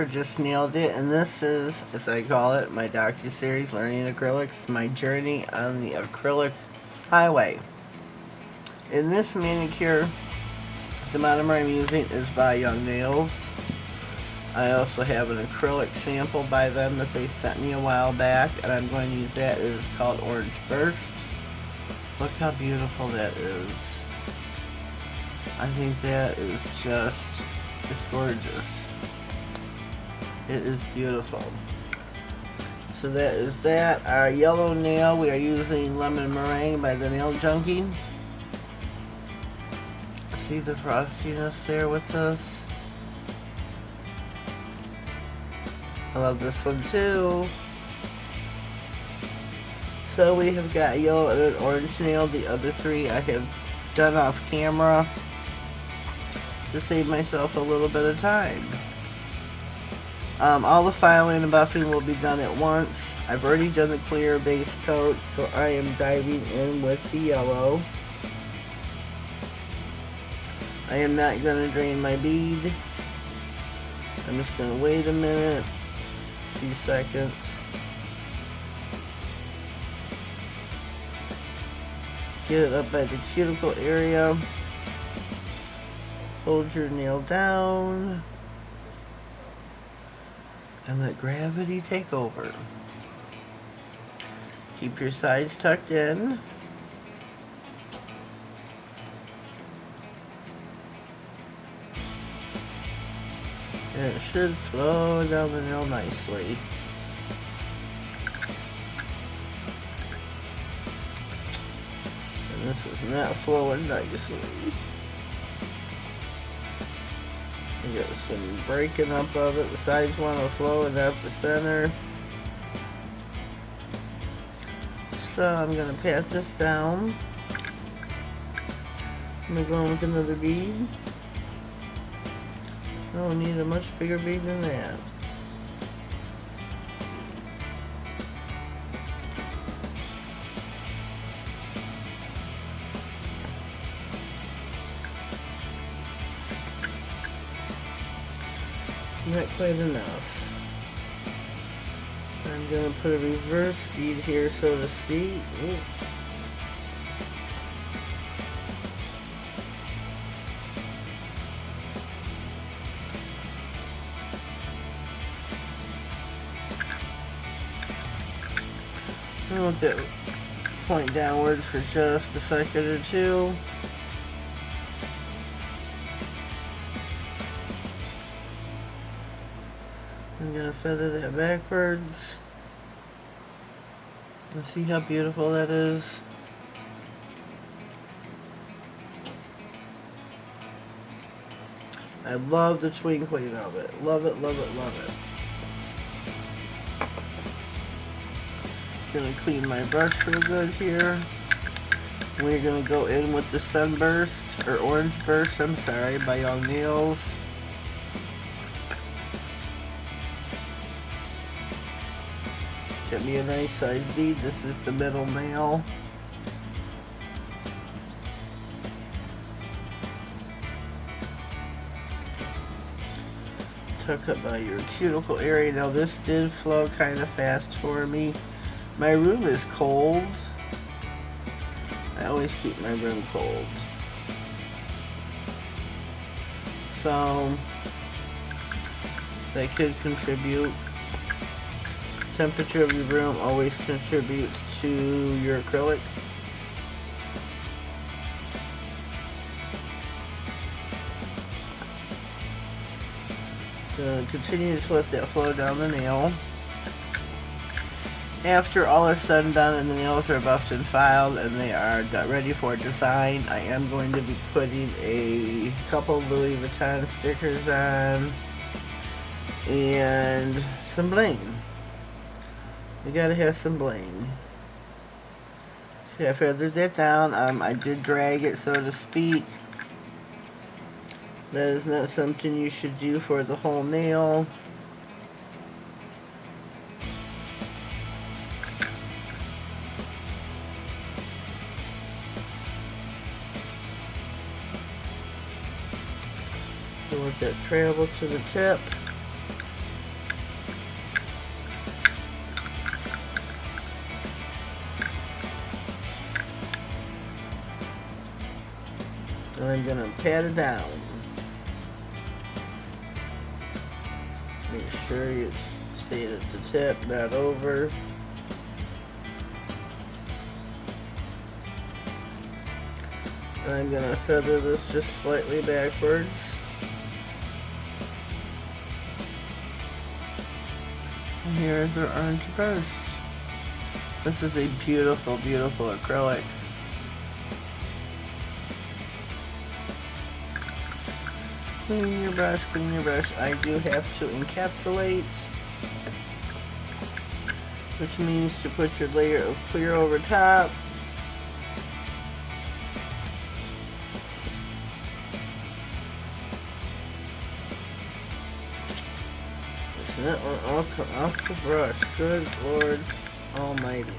for Just Nailed It, and this is, as I call it, my docu-series, Learning Acrylics, my journey on the acrylic highway. In this manicure, the monomer I'm using is by Young Nails. I also have an acrylic sample by them that they sent me a while back, and I'm going to use that. It is called Orange Burst. Look how beautiful that is. I think that is just, it's gorgeous. It is beautiful. So that is that. Our yellow nail, we are using Lemon Meringue by the Nail Junkie. See the frostiness there with this? I love this one too. So we have got yellow and an orange nail. The other three I have done off camera to save myself a little bit of time. All the filing and buffing will be done at once. I've already done the clear base coat, so I am diving in with the yellow. I am not going to drain my bead. I'm just going to wait a minute, a few seconds. Get it up by the cuticle area. Hold your nail down. And let gravity take over. Keep your sides tucked in. And it should flow down the nail nicely. And this is not flowing nicely. We got some breaking up of it. The sides want to flow and up the center. So I'm going to pat this down. I'm going to go in with another bead. Oh, we need a much bigger bead than that. Not quite enough. I'm going to put a reverse bead here, so to speak. Ooh. I want that point downward for just a second or two. I'm going to feather that backwards. And see how beautiful that is. I love the twinkling of it. Love it, love it, love it. Gonna clean my brush real good here. We're gonna go in with the Sunburst, or Orange Burst, I'm sorry, by Young Nails. Get me a nice size bead. This is the middle nail. Tuck up by your cuticle area. Now this did flow kind of fast for me. My room is cold. I always keep my room cold. So that could contribute. Temperature of your room always contributes to your acrylic. So continue to let that flow down the nail. After all is said and done and the nails are buffed and filed and they are ready for design, I am going to be putting a couple Louis Vuitton stickers on and some bling. We gotta have some bling. See, I feathered that down. I did drag it, so to speak. That is not something you should do for the whole nail. So let that travel to the tip. And I'm gonna pat it down. Make sure you stay at the tip, not over. And I'm gonna feather this just slightly backwards. And here is our orange burst. This is a beautiful, beautiful acrylic. Clean your brush, clean your brush. I do have to encapsulate, which means to put your layer of clear over top. Listen, that one all come off the brush. Good Lord Almighty.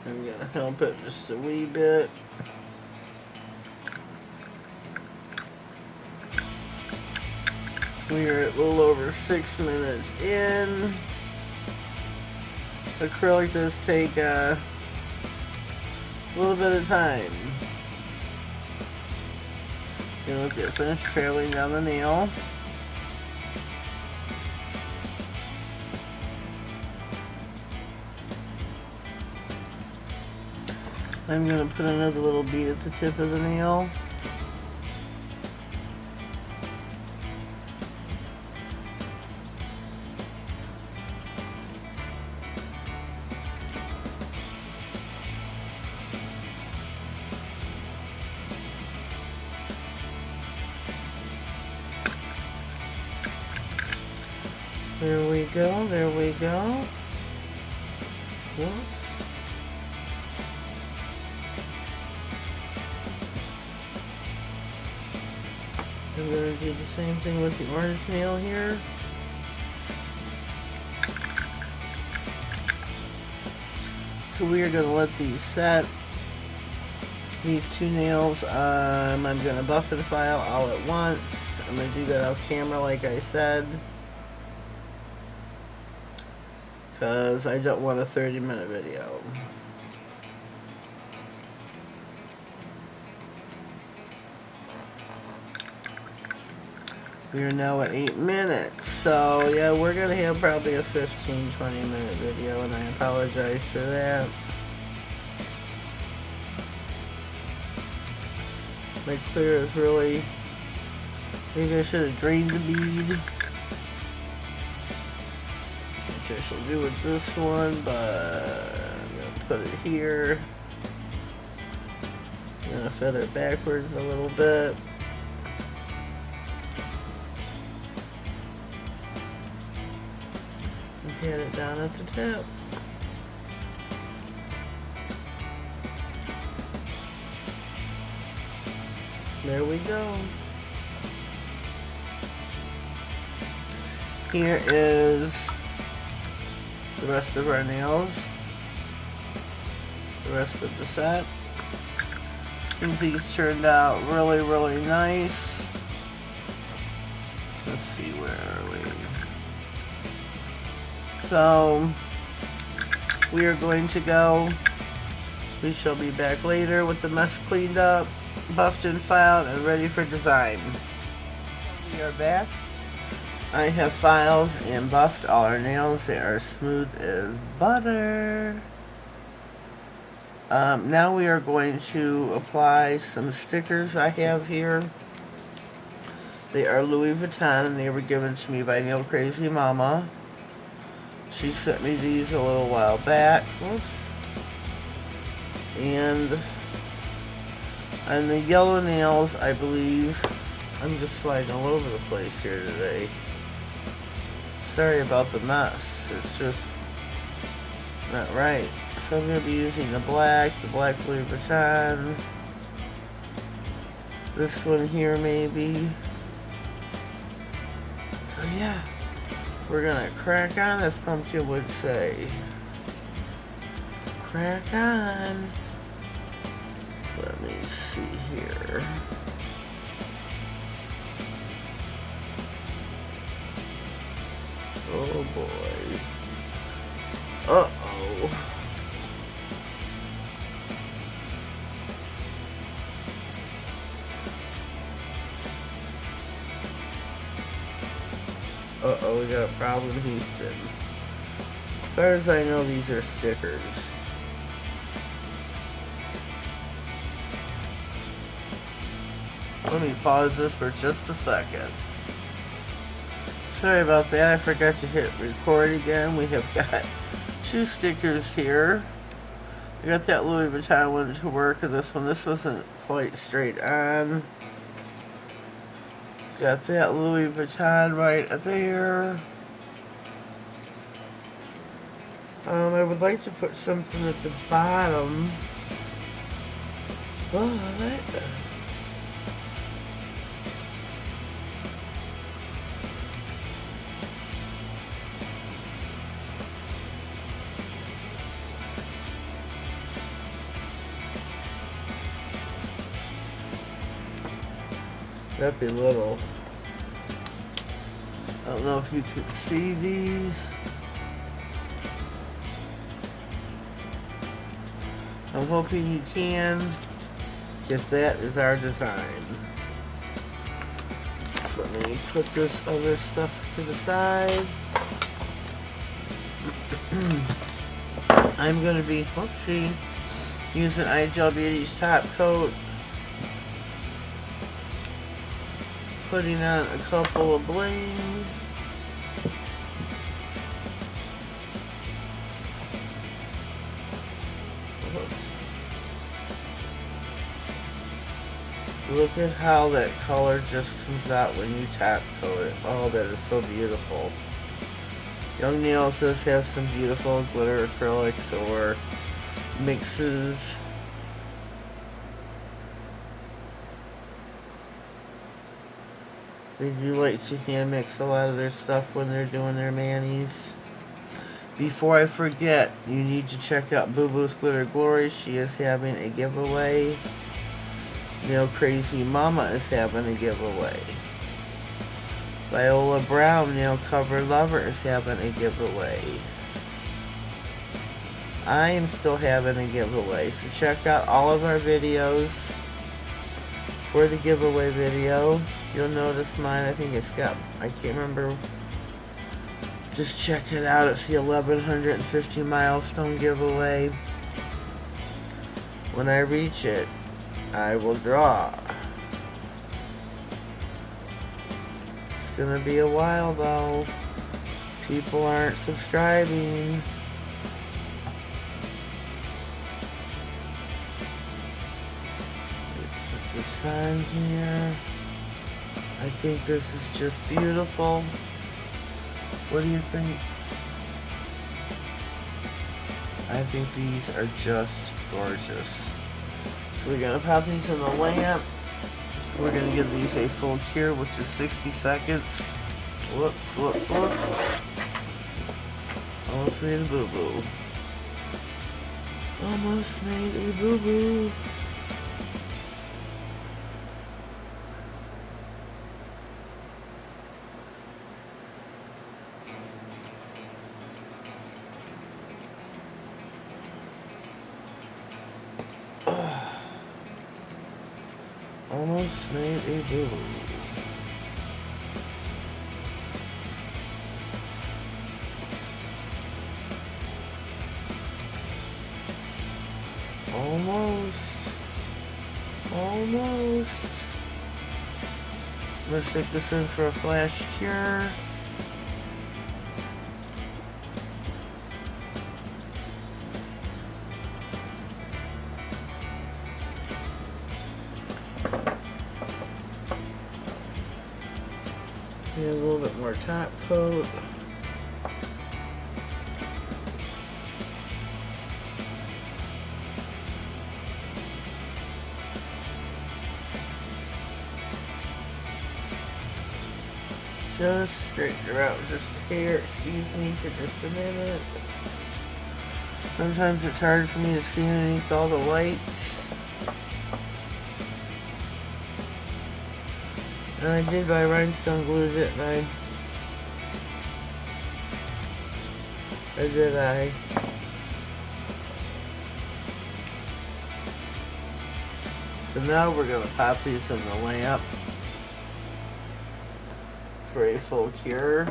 I'm gonna help it just a wee bit. We are a little over 6 minutes in. Acrylic does take a little bit of time. You look at finish trailing down the nail. I'm going to put another little bead at the tip of the nail. There we go, there we go. Whoops. I'm going to do the same thing with the orange nail here. So we are going to let these set. These two nails, I'm going to buff and file all at once. I'm going to do that off camera like I said, because I don't want a 30-minute video. We are now at 8 minutes, so yeah, we're gonna have probably a 15-20 minute video, and I apologize for that. My clear is really, maybe I should have drained the bead, which I shall do with this one, but I'm gonna put it here. I'm gonna feather it backwards a little bit. Pat it down at the tip. There we go. Here is the rest of our nails. The rest of the set. And these turned out really, really nice. Let's see, where are we? So we are going to go. We shall be back later with the mess cleaned up, buffed and filed, and ready for design. We are back. I have filed and buffed all our nails. They are smooth as butter. Now we are going to apply some stickers I have here. They are Louis Vuitton, and they were given to me by Nail Crazy Mama. She sent me these a little while back. Whoops. And on the yellow nails, I believe, I'm just sliding all over the place here today. Sorry about the mess. It's just not right. So I'm going to be using the black Louis Vuitton. This one here maybe. So yeah. We're gonna crack on, as Pumpkin would say. Crack on. Let me see here. Oh boy. Uh-oh. Uh-oh, we got a problem, Houston. As far as I know, these are stickers. Let me pause this for just a second. Sorry about that, I forgot to hit record again. We have got 2 stickers here. I got that Louis Vuitton one to work, and this wasn't quite straight on. Got that Louis Vuitton right there. I would like to put something at the bottom, but that'd be little. I don't know if you can see these. I'm hoping you can, because that is our design. So let me put this other stuff to the side. I'm going to be, let's see, using iGel Beauty's top coat. Putting on a couple of bling. Look at how that color just comes out when you top coat it. Oh, that is so beautiful. Young Nails does have some beautiful glitter acrylics or mixes. They do like to hand mix a lot of their stuff when they're doing their manis. Before I forget, you need to check out Boo Boo's Glitter Glory. She is having a giveaway. Nail Crazy Mama is having a giveaway. Viola Brown, Nail Cover Lover, is having a giveaway. I am still having a giveaway, so check out all of our videos for the giveaway video. You'll notice mine, I think it's got, I can't remember. Just check it out, it's the 1150 milestone giveaway. When I reach it, I will draw. It's gonna be a while though. People aren't subscribing. Put this on here. I think this is just beautiful. What do you think? I think these are just gorgeous. So we're going to pop these in the lamp. We're going to give these a full cure, which is 60 seconds. Whoops, whoops, whoops. Almost made a boo-boo. Almost made a boo-boo. Almost made a boo. Almost. Almost. I'm gonna stick this in for a flash cure. A little bit more top coat. Just straighten her out just a hair. Excuse me for just a minute. Sometimes it's hard for me to see underneath all the lights. And I did buy rhinestone glue, didn't I? Or did I? So now we're going to pop these in the lamp for a full cure.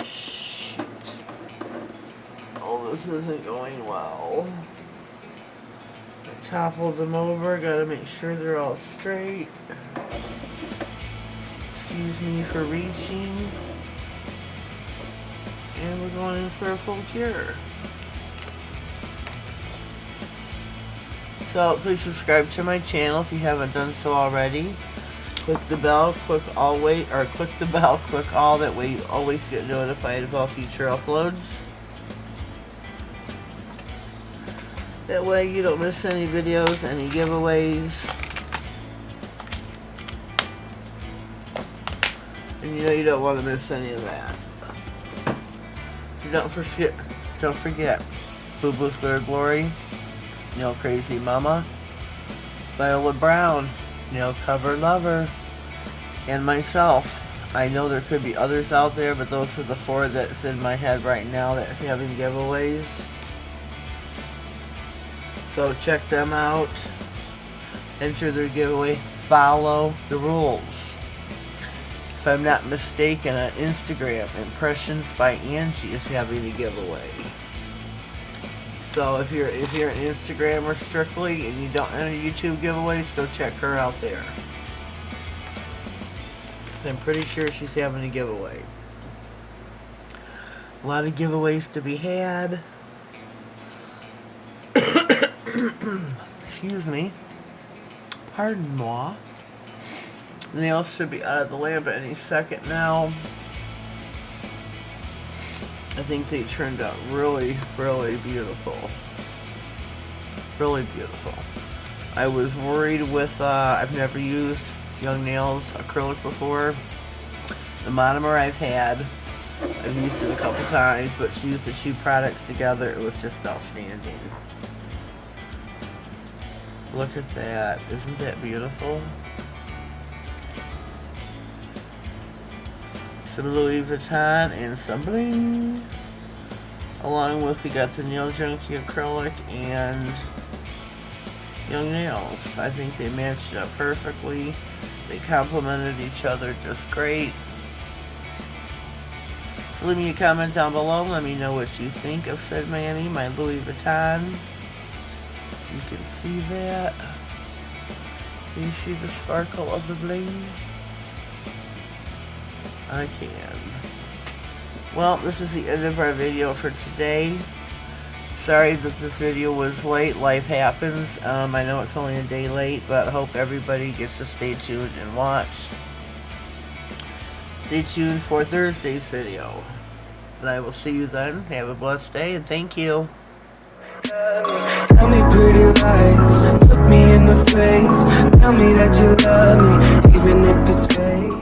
Shoot. Oh, this isn't going well. I toppled them over. Gotta make sure they're all straight. Excuse me for reaching. And we're going in for a full cure. So please subscribe to my channel if you haven't done so already. Click the bell, click all that way you always get notified of all future uploads. That way you don't miss any videos, any giveaways. And you know you don't want to miss any of that. So don't forget, Boo Boo's Glitter Glory, Nail Crazy Mama, Viola Brown, Nail Cover Lover, and myself. I know there could be others out there, but those are the 4 that's in my head right now that are having giveaways. So check them out. Enter their giveaway. Follow the rules. If I'm not mistaken, on Instagram, Impressions by Angie is having a giveaway. So if you're an Instagrammer strictly and you don't enter YouTube giveaways, go check her out there. I'm pretty sure she's having a giveaway. A lot of giveaways to be had. Excuse me. Pardon moi. The nails should be out of the lamp any second now. I think they turned out really, really beautiful. Really beautiful. I was worried with, I've never used Young Nails acrylic before. The Monomer I've had. I've used it a couple times, but to use the 2 products together, it was just outstanding. Look at that. Isn't that beautiful? Some Louis Vuitton and some bling. Along with, we got the Nail Junkie acrylic and Young Nails. I think they matched up perfectly. They complemented each other just great. So leave me a comment down below. Let me know what you think of said Manny, my Louis Vuitton. You can see that. Can you see the sparkle of the bling? I can. Well, this is the end of our video for today. Sorry that this video was late. Life happens. I know it's only a day late, but I hope everybody gets to stay tuned and watch. Stay tuned for Thursday's video. And I will see you then. Have a blessed day, and thank you. Tell me pretty lies, look me in the face. Tell me that you love me, even if it's fake.